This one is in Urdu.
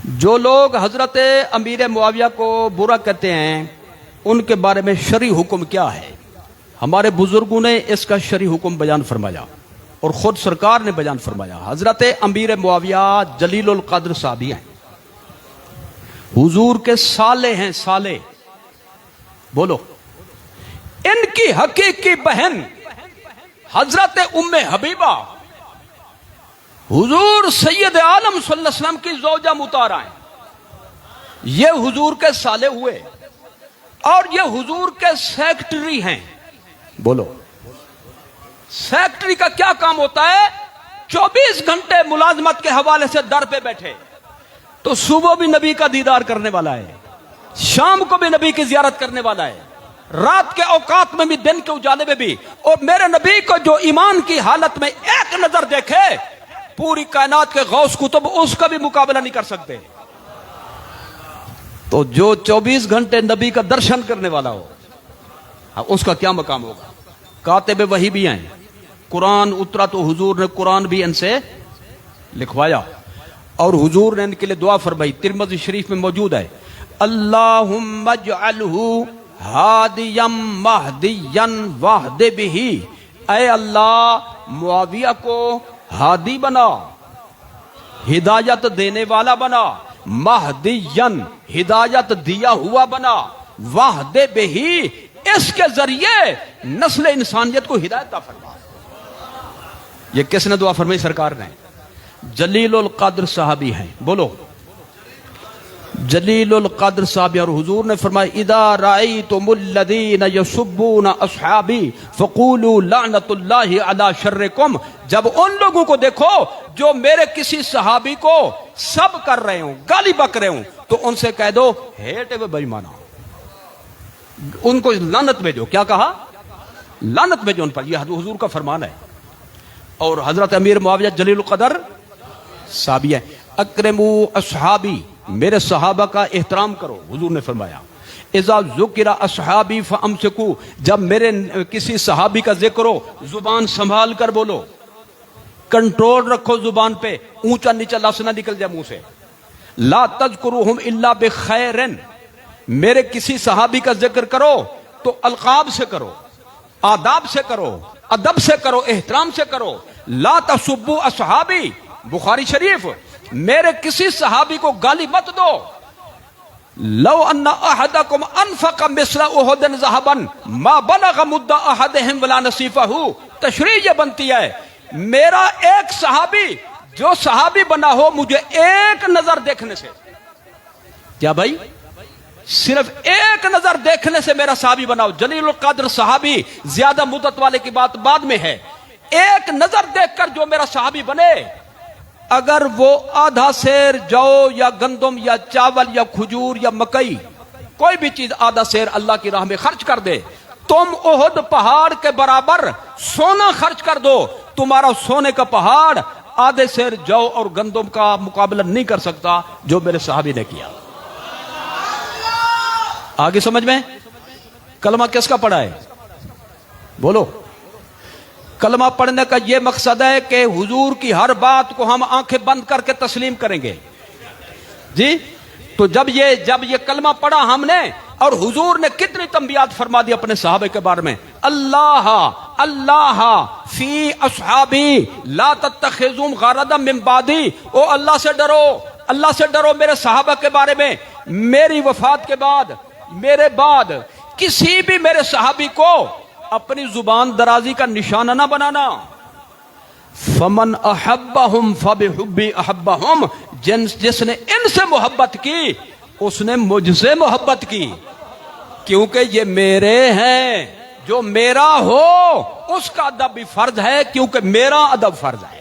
جو لوگ حضرت امیر معاویہ کو برا کہتے ہیں ان کے بارے میں شرعی حکم کیا ہے؟ ہمارے بزرگوں نے اس کا شرعی حکم بیان فرمایا اور خود سرکار نے بیان فرمایا۔ حضرت امیر معاویہ جلیل القدر صحابی ہیں، حضور کے سالے ہیں، سالے بولو۔ ان کی حقیقی بہن حضرت ام حبیبہ حضور سید عالم صلی اللہ علیہ وسلم کی زوجہ مطہرہ ہیں، یہ حضور کے سالے ہوئے اور یہ حضور کے سیکٹری ہیں۔ بولو، سیکٹری کا کیا کام ہوتا ہے؟ 24 گھنٹے ملازمت کے حوالے سے در پہ بیٹھے، تو صبح بھی نبی کا دیدار کرنے والا ہے، شام کو بھی نبی کی زیارت کرنے والا ہے، رات کے اوقات میں بھی، دن کے اجالے میں بھی، اور میرے نبی کو جو ایمان کی حالت میں ایک نظر دیکھے پوری کائنات کے غوث کتب اس کا بھی مقابلہ نہیں کر سکتے۔ تو جو 24 گھنٹے نبی کا درشن کرنے والا ہو اس کا کیا مقام ہوگا؟ کاتب وحی بھی ہیں، قرآن اترا تو حضور نے قرآن بھی ان سے لکھوایا اور حضور نے ان کے لیے دعا فرمائی، ترمذی شریف میں موجود ہے، اللہم اجعلہ ہادیا مہدیا واہد بہ، اے اللہ معاویہ کو ہادی بنا، ہدایت دینے والا بنا، مہدین ہدایت دیا ہوا بنا، واہد بہ اس کے ذریعے نسل انسانیت کو ہدایت عطا فرما۔ یہ کس نے دعا فرمائی؟ سرکار نے۔ جلیل القدر صحابی ہیں، بولو جلیل القدر صحابی، اور حضور نے فرمایا اذا رأیتم الذین یسبون اصحابی فقولوا لعنت اللہ علی شرکم، جب ان لوگوں کو دیکھو جو میرے کسی صحابی کو سب کر رہے ہوں، گالی بک رہے ہوں، تو ان سے کہہ دو ہیٹ اے بے ایمانہ، ان کو لعنت بھیجو۔ کیا کہا؟ لعنت بھیجو ان پر، یہ حضور کا فرمان ہے۔ اور حضرت امیر معاویہ جلیل القدر صحابی ہے، اکرموا اصحابی، میرے صحابہ کا احترام کرو، حضور نے فرمایا اذا ذکر اصحابی فامسکوا، جب میرے کسی صحابی کا ذکر ہو زبان سنبھال کر بولو، کنٹرول رکھو زبان پہ، اونچا نیچا لفظ نہ نکل جائے منہ سے۔ لا تذکروہم الا بخیر، میرے کسی صحابی کا ذکر کرو تو القاب سے کرو، آداب سے کرو، ادب سے کرو، احترام سے کرو۔ لا تسبوا اصحابی، بخاری شریف، میرے کسی صحابی کو گالی مت دو۔ لو ان احدکم انفق مثل احد ذهبا ما بلغ مد احدهم ولا نصیفہ، تشریح یہ بنتی ہے میرا ایک صحابی جو صحابی بنا ہو مجھے ایک نظر دیکھنے سے، کیا بھائی؟ صرف ایک نظر دیکھنے سے میرا صحابی بناؤ۔ جلیل القدر صحابی، زیادہ مدت والے کی بات بعد میں ہے، ایک نظر دیکھ کر جو میرا صحابی بنے، اگر وہ آدھا سیر جو یا گندم یا چاول یا کھجور یا مکئی کوئی بھی چیز آدھا سیر اللہ کی راہ میں خرچ کر دے، تم احد پہاڑ کے برابر سونا خرچ کر دو، تمہارا سونے کا پہاڑ آدھے سیر جو اور گندم کا مقابلہ نہیں کر سکتا جو میرے صحابی نے کیا۔ آگے سمجھ میں؟ کلمہ کس کا پڑھا ہے؟ بولو۔ کلمہ پڑھنے کا یہ مقصد ہے کہ حضور کی ہر بات کو ہم آنکھیں بند کر کے تسلیم کریں گے جی۔ تو جب یہ کلمہ پڑھا ہم نے، اور حضور نے کتنی تنبیہات فرما دی اپنے صحابہ کے بارے میں، اللہ اللہ فی اصحابی لا تتخذوا غرضا من بعدی، او اللہ سے ڈرو، اللہ سے ڈرو میرے صحابہ کے بارے میں، میری وفات کے بعد، میرے بعد کسی بھی میرے صحابی کو اپنی زبان درازی کا نشانہ نہ بنانا۔ فمن احبہم فبحبی احبہم، جس نے ان سے محبت کی اس نے مجھ سے محبت کی، کیونکہ یہ میرے ہیں، جو میرا ہو اس کا ادب بھی فرض ہے، کیونکہ میرا ادب فرض ہے۔